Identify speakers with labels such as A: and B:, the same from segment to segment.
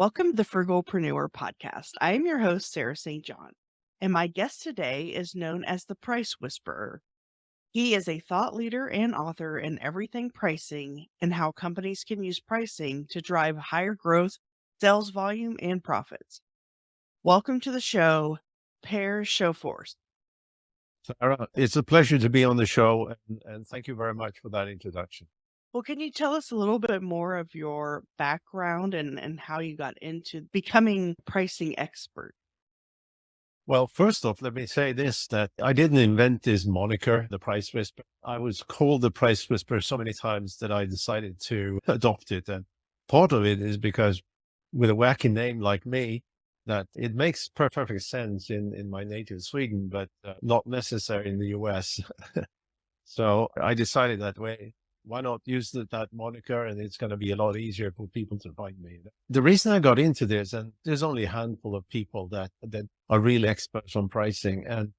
A: Welcome to the Frugalpreneur podcast. I am your host, Sarah St. John, and my guest today is known as the Price Whisperer. He is a thought leader and author in everything pricing and how companies can use pricing to drive higher growth, sales volume, and profits. Welcome to the show, Per Sjofors.
B: Sarah, it's a pleasure to be on the show, and thank you very much for that introduction.
A: Well, can you tell us a little bit more of your background and how you got into becoming a pricing expert?
B: Well, first off, let me say this, that I didn't invent this moniker, the Price Whisperer. I was called the Price Whisperer so many times that I decided to adopt it. And part of it is because with a wacky name like me, that it makes perfect sense in my native Sweden, but not necessary in the US. So I decided that way. Why not use that moniker? And it's going to be a lot easier for people to find me. The reason I got into this, and there's only a handful of people that are really experts on pricing. And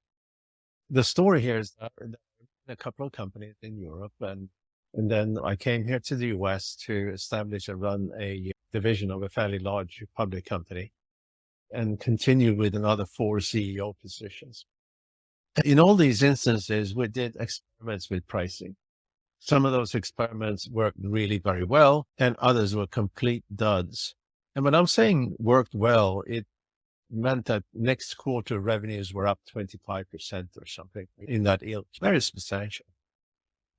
B: the story here is that a couple of companies in Europe, and then I came here to the US to establish and run a division of a fairly large public company and continue with another 4 CEO positions. In all these instances, we did experiments with pricing. Some of those experiments worked really very well, and others were complete duds. And when I'm saying worked well, it meant that next quarter revenues were up 25% or something in that ilk. Very substantial.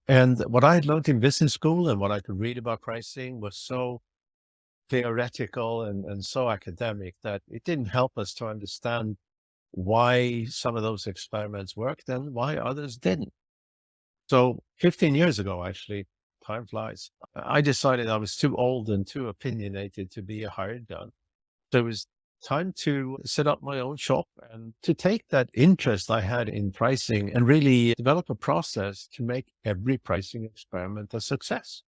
B: And what I had learned in business school and what I could read about pricing was so theoretical and so academic that it didn't help us to understand why some of those experiments worked and why others didn't. So 15 years ago, actually, time flies, I decided I was too old and too opinionated to be a hired gun. So it was time to set up my own shop and to take that interest I had in pricing and really develop a process to make every pricing experiment a success.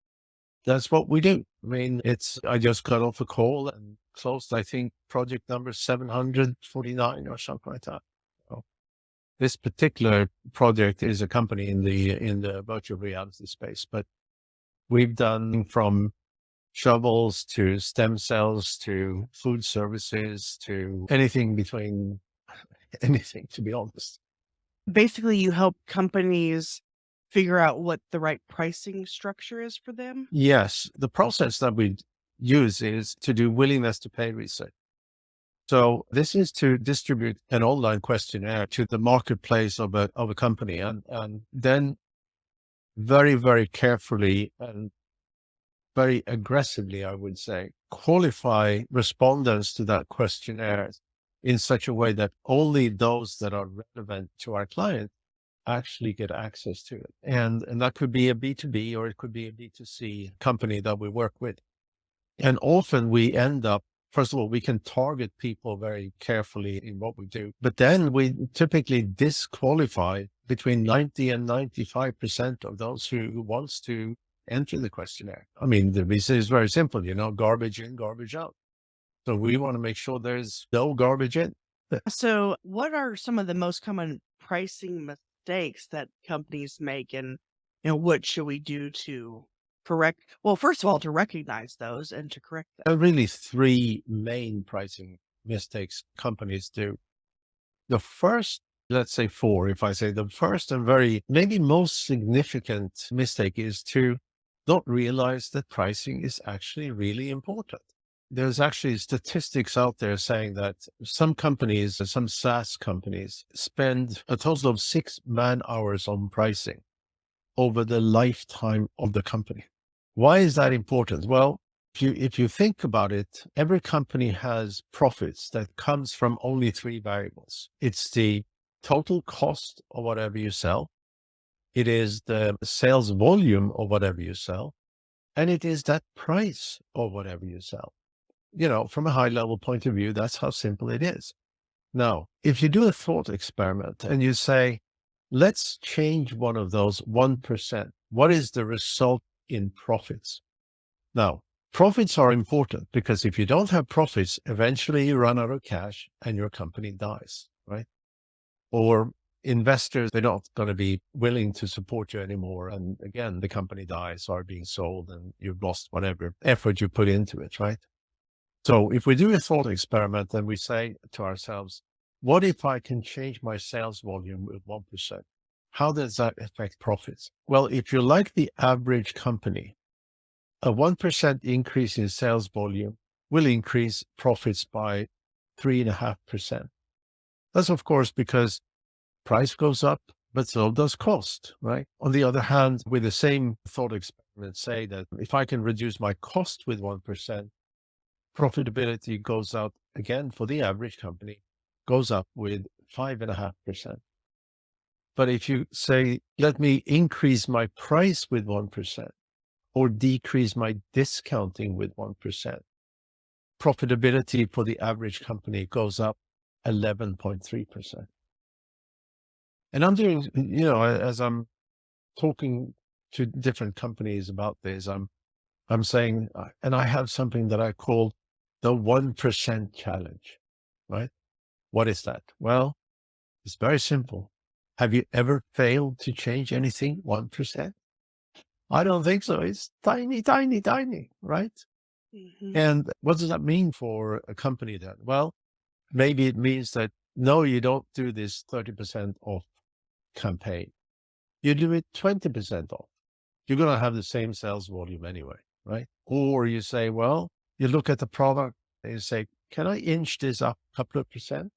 B: That's what we do. I mean, I just got off a call and closed, I think, project number 749 or something like that. This particular project is a company in the virtual reality space, but we've done from shovels to stem cells to food services to anything between anything, to be honest.
A: Basically, you help companies figure out what the right pricing structure is for them?
B: Yes, the process that we use is to do willingness to pay research. So this is to distribute an online questionnaire to the marketplace of a company and then very, very carefully and very aggressively, I would say, qualify respondents to that questionnaire in such a way that only those that are relevant to our client actually get access to it. And that could be a B2B or it could be a B2C company that we work with. And often we end up, first of all, we can target people very carefully in what we do, but then we typically disqualify between 90 and 95% of those who wants to enter the questionnaire. I mean, the reason is very simple, garbage in, garbage out. So we want to make sure there's no garbage in.
A: So, what are some of the most common pricing mistakes that companies make, and what should we do to correct? Well, first of all, to recognize those and to correct them.
B: There are really 3 main pricing mistakes companies do. The first, let's say 4, if I say the first and maybe most significant mistake is to not realize that pricing is actually really important. There's actually statistics out there saying that some companies, some SaaS companies, spend a total of 6 man-hours on pricing over the lifetime of the company. Why is that important? Well, if you think about it, every company has profits that comes from only 3 variables. It's the total cost of whatever you sell. It is the sales volume of whatever you sell. And it is that price of whatever you sell. From a high level point of view, that's how simple it is. Now, if you do a thought experiment and you say, let's change one of those 1%, what is the result in profits? Now, profits are important because if you don't have profits, eventually you run out of cash and your company dies, right? Or investors, they're not going to be willing to support you anymore. And again, the company dies or being sold and you've lost whatever effort you put into it, right? So if we do a thought experiment and we say to ourselves, what if I can change my sales volume with 1%? How does that affect profits? Well, if you're like the average company, a 1% increase in sales volume will increase profits by 3.5%. That's of course because price goes up, but so does cost, right? On the other hand, with the same thought experiment, say that if I can reduce my cost with 1%, profitability goes up again for the average company, goes up with 5.5%. But if you say, let me increase my price with 1% or decrease my discounting with 1%, profitability for the average company goes up 11.3%. And I'm doing, as I'm talking to different companies about this, I'm saying, and I have something that I call the 1% challenge, right? What is that? Well, it's very simple. Have you ever failed to change anything 1%? I don't think so. It's tiny, tiny, tiny, right?
A: Mhm.
B: And what does that mean for a company then? Well, maybe it means that no, you don't do this 30% off campaign. You do it 20% off. You're going to have the same sales volume anyway, right? Or you say, well, you look at the product and you say, can I inch this up a couple of percent?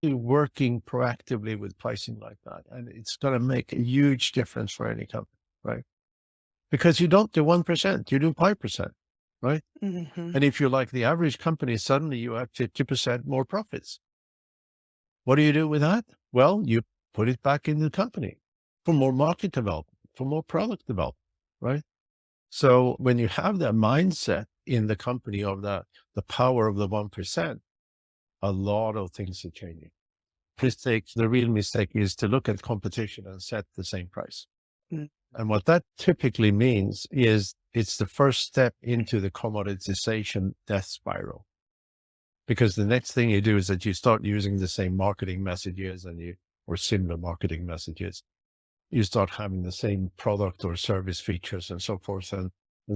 B: You're working proactively with pricing like that. And it's going to make a huge difference for any company, right? Because you don't do 1%, you do 5%, right?
A: Mhm.
B: And if you're like the average company, suddenly you have 50% more profits. What do you do with that? Well, you put it back in the company for more market development, for more product development, right? So when you have that mindset in the company of the power of the 1%, a lot of things are changing. The real mistake is to look at competition and set the same price.
A: Mm.
B: And what that typically means is it's the first step into the commoditization death spiral. Because the next thing you do is that you start using the same marketing messages or similar marketing messages. You start having the same product or service features and so forth. And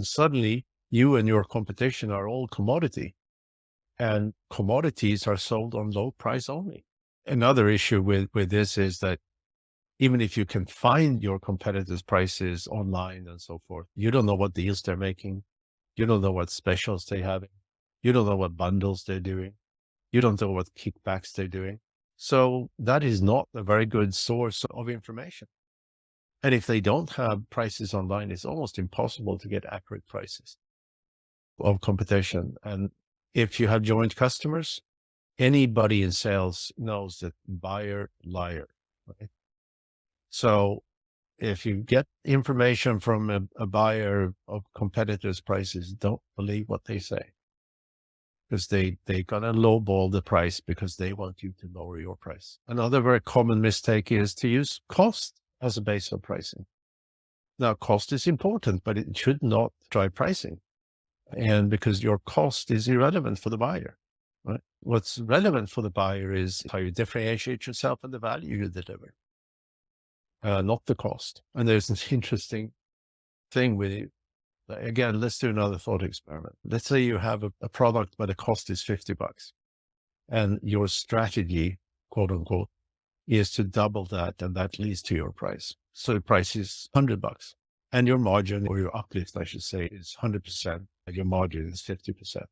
B: suddenly you and your competition are all commodity, and commodities are sold on low price only. Another issue with this is that even if you can find your competitors' prices online and so forth, you don't know what deals they're making. You don't know what specials they have. You don't know what bundles they're doing. You don't know what kickbacks they're doing. So that is not a very good source of information. And if they don't have prices online, it's almost impossible to get accurate prices of competition. And if you have joint customers, anybody in sales knows that buyer, liar, right? So if you get information from a buyer of competitors' prices, don't believe what they say, because they're going to lowball the price because they want you to lower your price. Another very common mistake is to use cost as a base of pricing. Now, cost is important, but it should not drive pricing. And because your cost is irrelevant for the buyer, right? What's relevant for the buyer is how you differentiate yourself and the value you deliver, not the cost. And there's an interesting thing with it. Again, let's do another thought experiment. Let's say you have a product, but the cost is $50 and your strategy, quote unquote, is to double that. And that leads to your price. So the price is $100 and your margin, or your uplift, I should say, is 100% and your margin is 50%.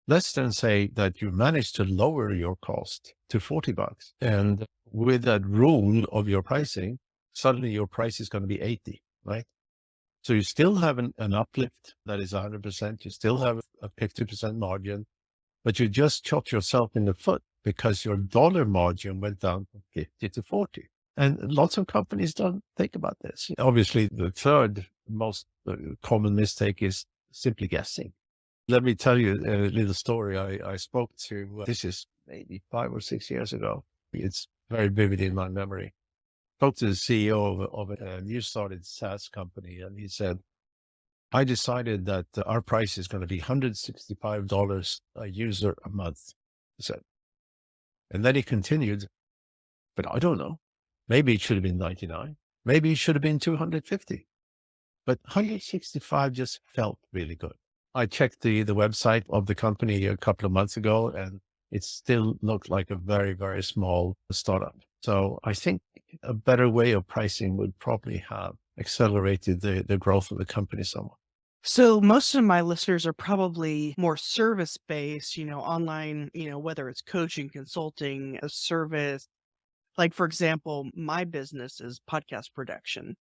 B: Let's then say that you managed to lower your cost to $40. And with that rule of your pricing, suddenly your price is going to be 80, right? So you still have an uplift that is 100%. You still have a 50% margin, but you just shot yourself in the foot because your dollar margin went down from 50 to 40. And lots of companies don't think about this. Obviously, the third most common mistake is simply guessing. Let me tell you a little story. I spoke to, this is maybe 5 or 6 years ago. It's very vivid in my memory. Spoke to the CEO of a new started SaaS company, and he said, I decided that our price is going to be $165 a user a month, he said. And then he continued, but I don't know. Maybe it should have been 99. Maybe it should have been 250. But 165 just felt really good. I checked the website of the company a couple of months ago, and it still looked like a very, very small startup. So I think a better way of pricing would probably have accelerated the growth of the company somewhat.
A: So most of my listeners are probably more service based, online, whether it's coaching, consulting, a service. Like, for example, my business is podcast production.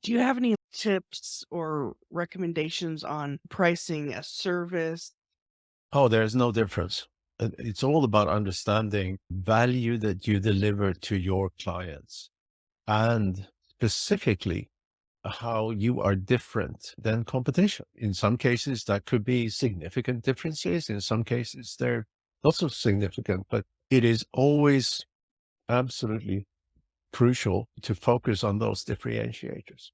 A: Do you have any tips or recommendations on pricing a service?
B: Oh, there's no difference. It's all about understanding value that you deliver to your clients, and specifically how you are different than competition. In some cases, that could be significant differences. In some cases, they're not so significant, but it is always absolutely crucial to focus on those differentiators.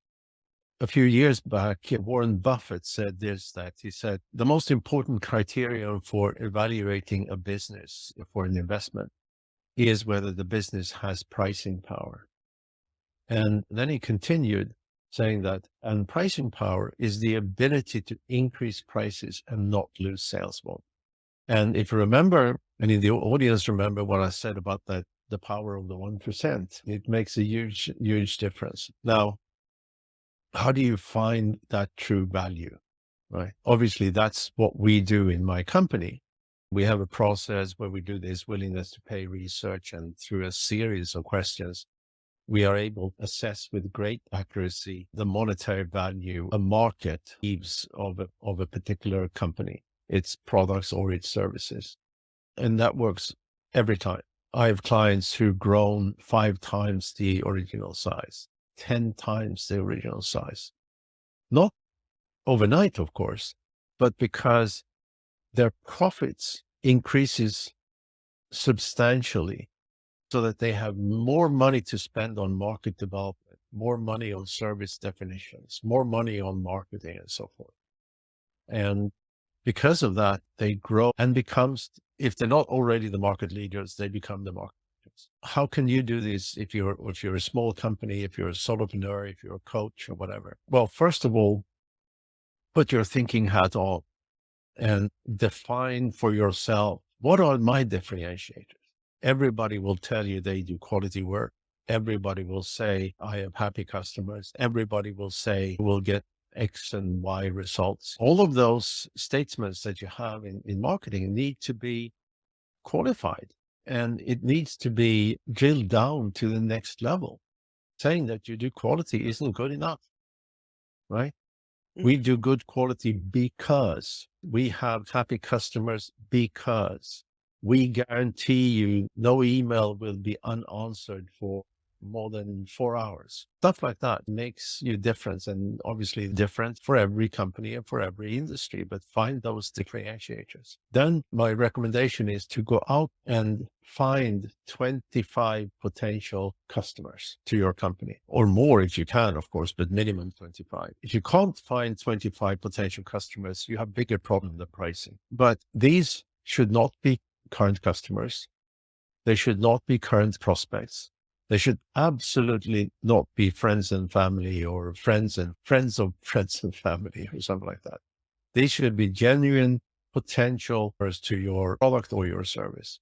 B: A few years back, Warren Buffett said this, that he said, the most important criterion for evaluating a business for an investment is whether the business has pricing power. And then he continued saying that, and pricing power is the ability to increase prices and not lose sales volume. And if you remember, and in the audience remember what I said about that, the power of the 1%, it makes a huge, huge difference. Now, how do you find that true value, right? Obviously, that's what we do in my company. We have a process where we do this willingness to pay research, and through a series of questions, we are able to assess with great accuracy the monetary value a market gives of a particular company, its products or its services. And that works every time. I have clients who've grown 5 times the original size, 10 times the original size. Not overnight, of course, but because their profits increases substantially, so that they have more money to spend on market development, more money on service definitions, more money on marketing and so forth. And because of that, they grow and becomes, if they're not already the market leaders, they become the market leaders. How can you do this if you're a small company, if you're a solopreneur, if you're a coach or whatever? Well, first of all, put your thinking hat on and define for yourself, what are my differentiators? Everybody will tell you they do quality work. Everybody will say, I have happy customers. Everybody will say, we'll get X and Y results. All of those statements that you have in marketing need to be qualified, and it needs to be drilled down to the next level. Saying that you do quality isn't good enough, right? We do good quality because we have happy customers, because we guarantee you no email will be unanswered for more than 4 hours. Stuff like that makes you different, and obviously different for every company and for every industry, but find those differentiators. Then my recommendation is to go out and find 25 potential customers to your company, or more if you can, of course, but minimum 25. If you can't find 25 potential customers, you have bigger problem than pricing. But these should not be current customers. They should not be current prospects. They should absolutely not be friends and family, or friends and friends of friends and family, or something like that. They should be genuine potential to your product or your service.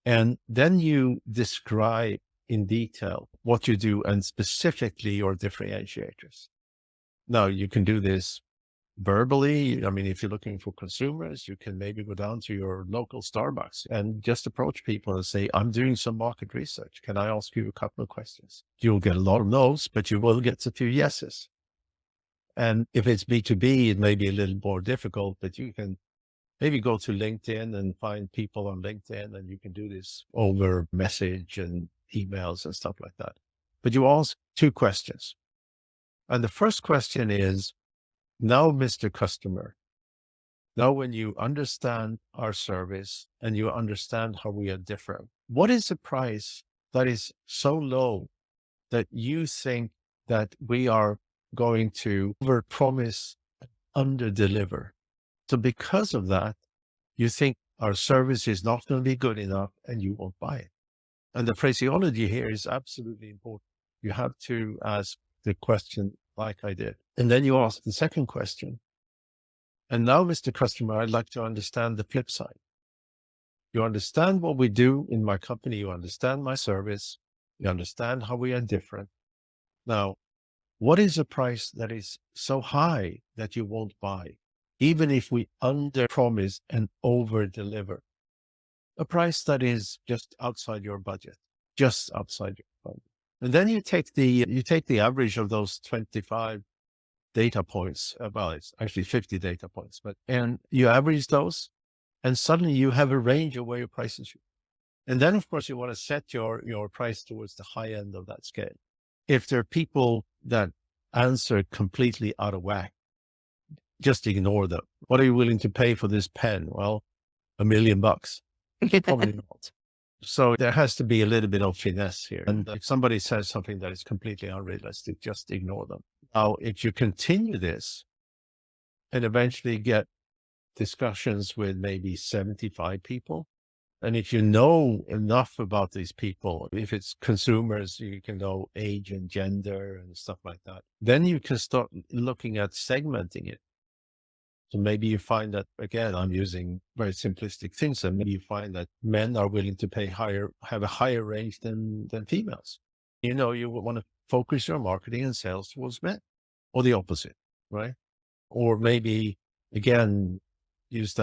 B: And then you describe in detail what you do and specifically your differentiators. Now, you can do this verbally. I mean, if you're looking for consumers, you can maybe go down to your local Starbucks and just approach people and say, I'm doing some market research. Can I ask you a couple of questions? You'll get a lot of no's, but you will get a few yeses. And if it's B2B, it may be a little more difficult, but you can maybe go to LinkedIn and find people on LinkedIn, and you can do this over message and emails and stuff like that. But you ask 2 questions. And the first question is, now, Mr. Customer, now when you understand our service and you understand how we are different, what is the price that is so low that you think that we are going to overpromise, underdeliver? So because of that, you think our service is not going to be good enough and you won't buy it. And the phraseology here is absolutely important. You have to ask the question like I did. And then you ask the second question. And now, Mr. Customer, I'd like to understand the flip side. You understand what we do in my company. You understand my service. You understand how we are different. Now, what is a price that is so high that you won't buy, even if we under promise and over deliver? A price that is just outside your budget, just outside your budget. And then you take the average of those 25 data points. Well, it's actually 50 data points, and you average those, and suddenly you have a range of where your prices should. And then, of course, you want to set your price towards the high end of that scale. If there are people that answer completely out of whack, just ignore them. What are you willing to pay for this pen? Well, $1 million. Probably not. So there has to be a little bit of finesse here. And if somebody says something that is completely unrealistic, just ignore them. Now, if you continue this and eventually get discussions with maybe 75 people, and if you know enough about these people, if it's consumers, you can know age and gender and stuff like that, then you can start looking at segmenting it. So maybe you find that, again, I'm using very simplistic things, and maybe you find that men are willing to pay higher, have a higher range than females. You know, you want to focus your marketing and sales towards men, or the opposite, right? Or maybe, again, finding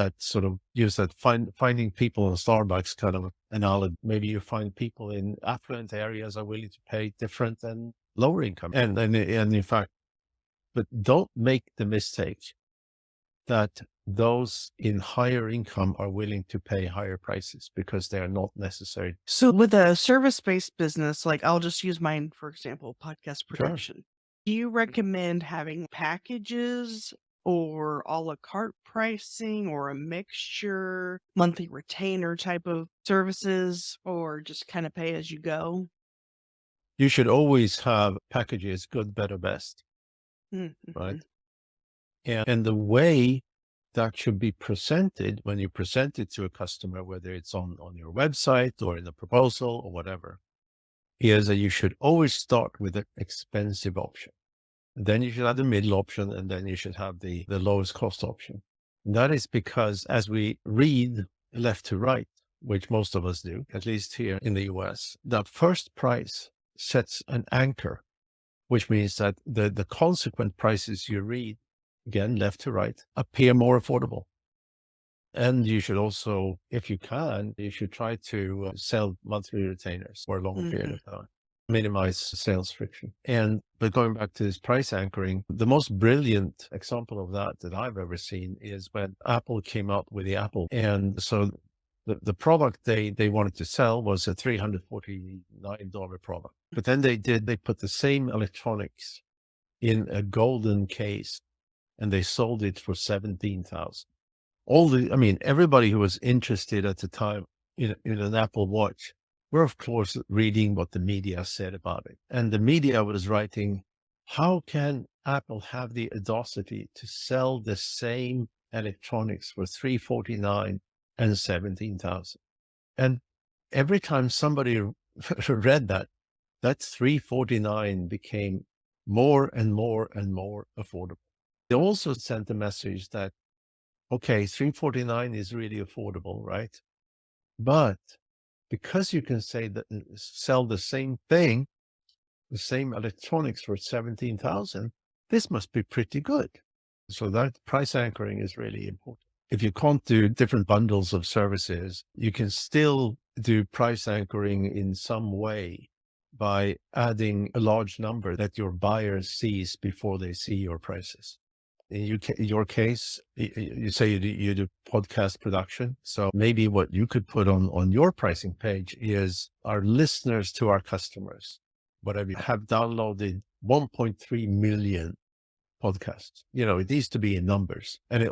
B: people in Starbucks kind of analogy. Maybe you find people in affluent areas are willing to pay different than lower income. And in fact, but don't make the mistake that those in higher income are willing to pay higher prices, because they are not necessary.
A: So with a service-based business, like I'll just use mine, for example, podcast
B: Sure.
A: production. Do you recommend having packages or a la carte pricing or a mixture, monthly retainer type of services, or just kind of pay as you go?
B: You should always have packages, good, better, best, right?
A: Mm-hmm.
B: And the way that should be presented when you present it to a customer, whether it's on your website or in a proposal or whatever, is that you should always start with an expensive option. Then you should have the middle option, and then you should have the lowest cost option. And that is because as we read left to right, which most of us do, at least here in the US, that first price sets an anchor, which means that the consequent prices you read, again, left to right, appear more affordable. And you should also, if you can, you should try to sell monthly retainers for a longer period of time, minimize sales friction. But going back to this price anchoring, the most brilliant example of that I've ever seen is when Apple came out with the Apple. And so the product they wanted to sell was a $349 product. But then they put the same electronics in a golden case, and they sold it for $17,000. Everybody who was interested at the time in an Apple Watch were, of course, reading what the media said about it. And the media was writing, how can Apple have the audacity to sell the same electronics for $349 and $17,000? And every time somebody read that $349 became more and more and more affordable. They also sent a message that, okay, $349 is really affordable, right? But because you can sell the same thing, the same electronics for $17,000, this must be pretty good. So that price anchoring is really important. If you can't do different bundles of services, you can still do price anchoring in some way by adding a large number that your buyer sees before they see your prices. In your case, you say you do podcast production. So maybe what you could put on your pricing page is our listeners to our customers, whatever, have downloaded 1.3 million podcasts. It needs to be in numbers, and it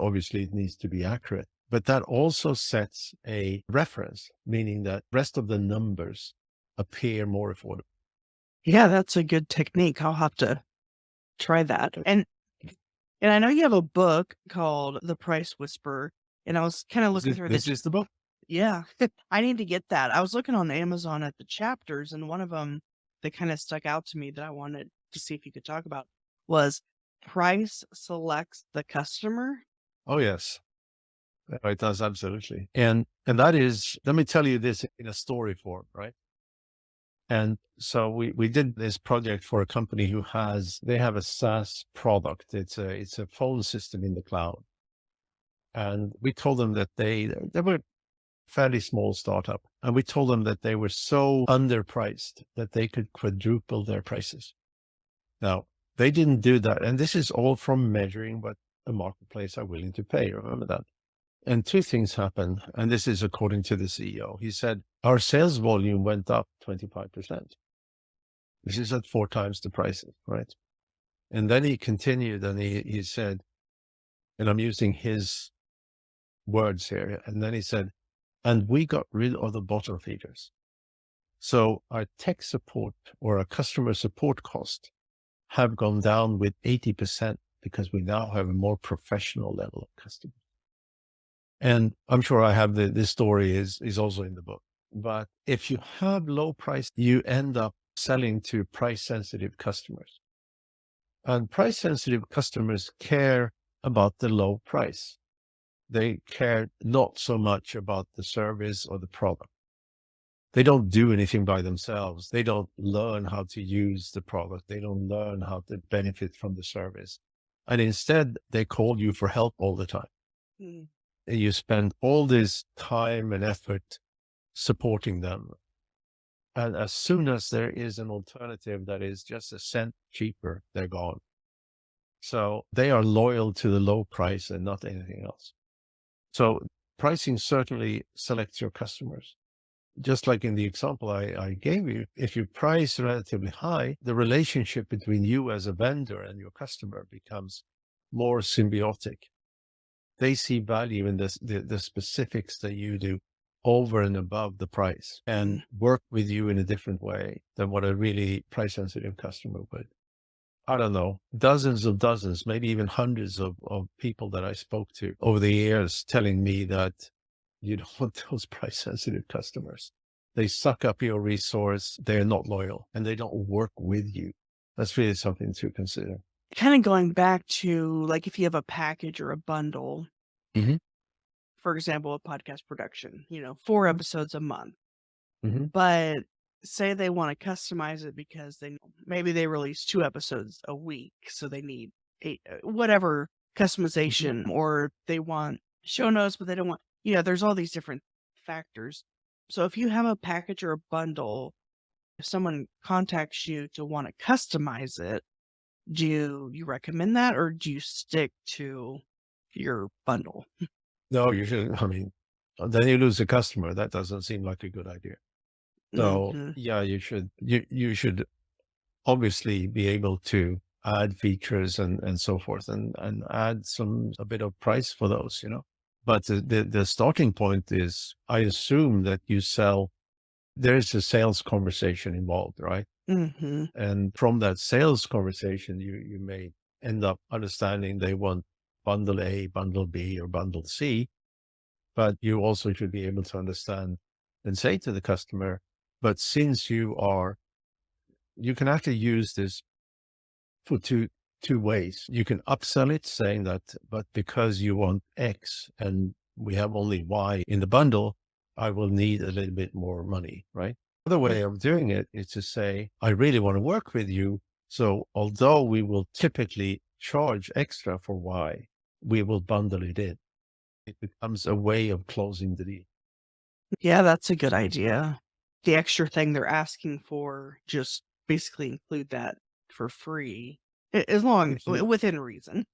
B: needs to be accurate. But that also sets a reference, meaning that rest of the numbers appear more affordable.
A: Yeah, that's a good technique. I'll have to try that. And I know you have a book called The Price Whisperer, and I was kind of looking through
B: This is the book.
A: Yeah, I need to get that. I was looking on Amazon at the chapters, and one of them that kind of stuck out to me that I wanted to see if you could talk about was Price Selects the Customer.
B: Oh, yes. It does, absolutely. And that is, let me tell you this in a story form, right? And so we did this project for a company they have a SaaS product. It's a phone system in the cloud. And we told them that they were a fairly small startup. And we told them that they were so underpriced that they could quadruple their prices. Now, they didn't do that. And this is all from measuring what a marketplace are willing to pay. Remember that. And two things happened. And this is according to the CEO. He said, our sales volume went up 25%. This is at 4 times the prices, right? And then he continued and he said, and I'm using his words here. And then he said, and we got rid of the bottom feeders. So our tech support or our customer support cost have gone down with 80% because we now have a more professional level of customer. And I'm sure I have this story is also in the book. But if you have low price, you end up selling to price sensitive customers. And price sensitive customers care about the low price. They care not so much about the service or the product. They don't do anything by themselves. They don't learn how to use the product. They don't learn how to benefit from the service. And instead, they call you for help all the time.
A: Mm.
B: And you spend all this time and effort supporting them. And as soon as there is an alternative that is just a cent cheaper, they're gone. So they are loyal to the low price and not anything else. So pricing certainly selects your customers. Just like in the example I gave you, if you price relatively high, the relationship between you as a vendor and your customer becomes more symbiotic. They see value in the specifics that you do over and above the price and work with you in a different way than what a really price sensitive customer would. I don't know, dozens, maybe even hundreds of people that I spoke to over the years telling me that you don't want those price sensitive customers. They suck up your resource. They're not loyal and they don't work with you. That's really something to consider.
A: Kind of going back to like if you have a package or a bundle,
B: Mm-hmm.
A: for example, a podcast production, 4 episodes a month.
B: Mm-hmm.
A: But say they want to customize it because maybe they release 2 episodes a week, so they need whatever customization, or they want show notes, but they don't want, there's all these different factors. So if you have a package or a bundle, if someone contacts you to want to customize it, do you recommend that, or do you stick to your bundle?
B: No, you should. I mean, then you lose a customer. That doesn't seem like a good idea. So
A: Mhm.
B: yeah, you should obviously be able to add features and so forth and add a bit of price for those, But the starting point is, I assume that there's a sales conversation involved, right?
A: Mhm.
B: And from that sales conversation, you may end up understanding they want bundle A, bundle B, or bundle C, but you also should be able to understand and say to the customer, but since you can actually use this for two ways. You can upsell it saying that, but because you want X and we have only Y in the bundle, I will need a little bit more money, right? Other way of doing it is to say, I really want to work with you. So although we will typically charge extra for Y, we will bundle it in. It becomes a way of closing the deal.
A: Yeah, that's a good idea. The extra thing they're asking for, just basically include that for free, as long within reason.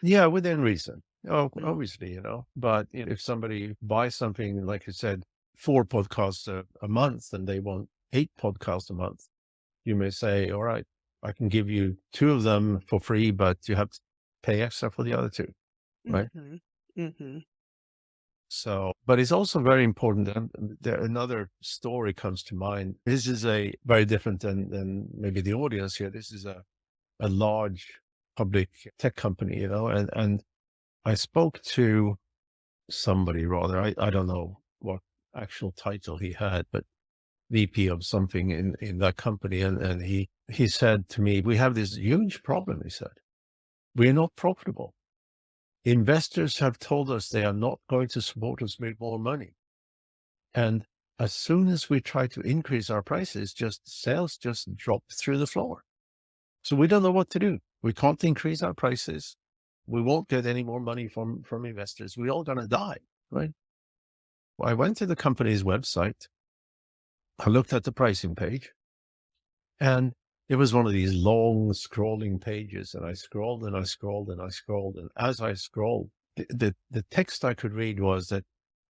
B: Yeah, within reason. Oh,
A: Mm.
B: obviously, but if somebody buys something, like you said, 4 podcasts a month and they want 8 podcasts a month, you may say, all right, I can give you 2 of them for free, but you have to pay extra for the other 2, right?
A: Mhm. Mhm.
B: So, but it's also very important. And another story comes to mind. This is a very different than maybe the audience here. This is a large public tech company, and I spoke to somebody rather. I don't know what actual title he had, but VP of something in that company. And he said to me, we have this huge problem. He said, we're not profitable. investors have told us they are not going to support us with more money. And as soon as we try to increase our prices, sales just drop through the floor. So we don't know what to do. We can't increase our prices. We won't get any more money from investors. We're all going to die, right? Well, I went to the company's website. I looked at the pricing page, and it was one of these long scrolling pages. And I scrolled and I scrolled and I scrolled. And as I scrolled, the text I could read was that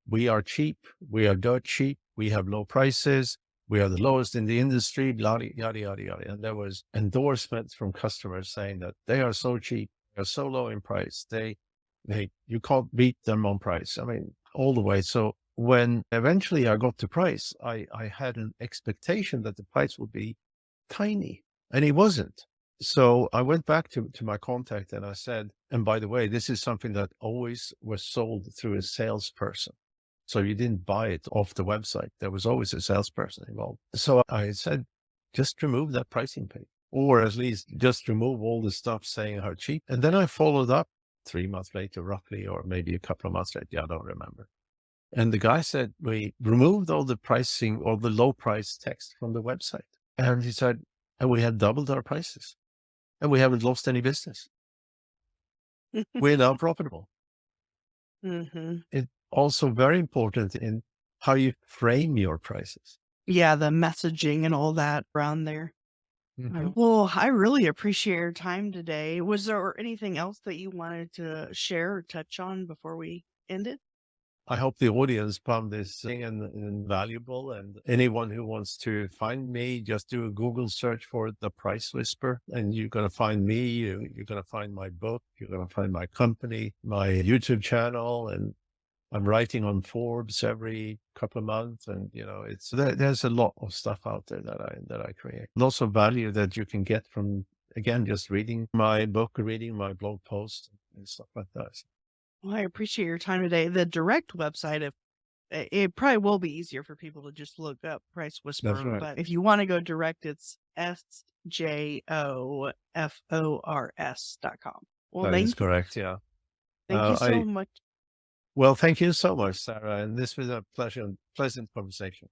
B: we are cheap. We are dirt cheap. We have low prices. We are the lowest in the industry, yada, yada, yada, yada. And there was endorsements from customers saying that they are so cheap, they're so low in price. You can't beat them on price. I mean, all the way. So when eventually I got to price, I had an expectation that the price would be tiny, and it wasn't. So I went back to my contact and I said, and by the way, this is something that always was sold through a salesperson. So you didn't buy it off the website. There was always a salesperson involved. So I said, just remove that pricing page, or at least just remove all the stuff saying how cheap. And then I followed up 3 months later, roughly, or maybe a couple of months later. Yeah, I don't remember. And the guy said, we removed all the pricing or the low price text from the website. And he said, and we had doubled our prices and we haven't lost any business. We're now profitable.
A: Mm-hmm.
B: It's also very important in how you frame your prices.
A: Yeah, the messaging and all that around there. Well, I really appreciate your time today. Was there anything else that you wanted to share or touch on before we end it?
B: I hope the audience found this thing and valuable. And anyone who wants to find me, just do a Google search for The Price Whisper, and you're going to find me. You're going to find my book. You're going to find my company, my YouTube channel, and I'm writing on Forbes every couple of months. And there's a lot of stuff out there that I create. Lots of value that you can get from, again, just reading my book, reading my blog posts and stuff like that.
A: Well, I appreciate your time today. The direct website, if it probably will be easier for people to just look up Price Whisperer,
B: That's right.
A: but if you want to go direct, it's sjofors.com. Well,
B: That is correct. Yeah.
A: Thank you so much.
B: Well, thank you so much, Sarah. And this was a pleasant conversation.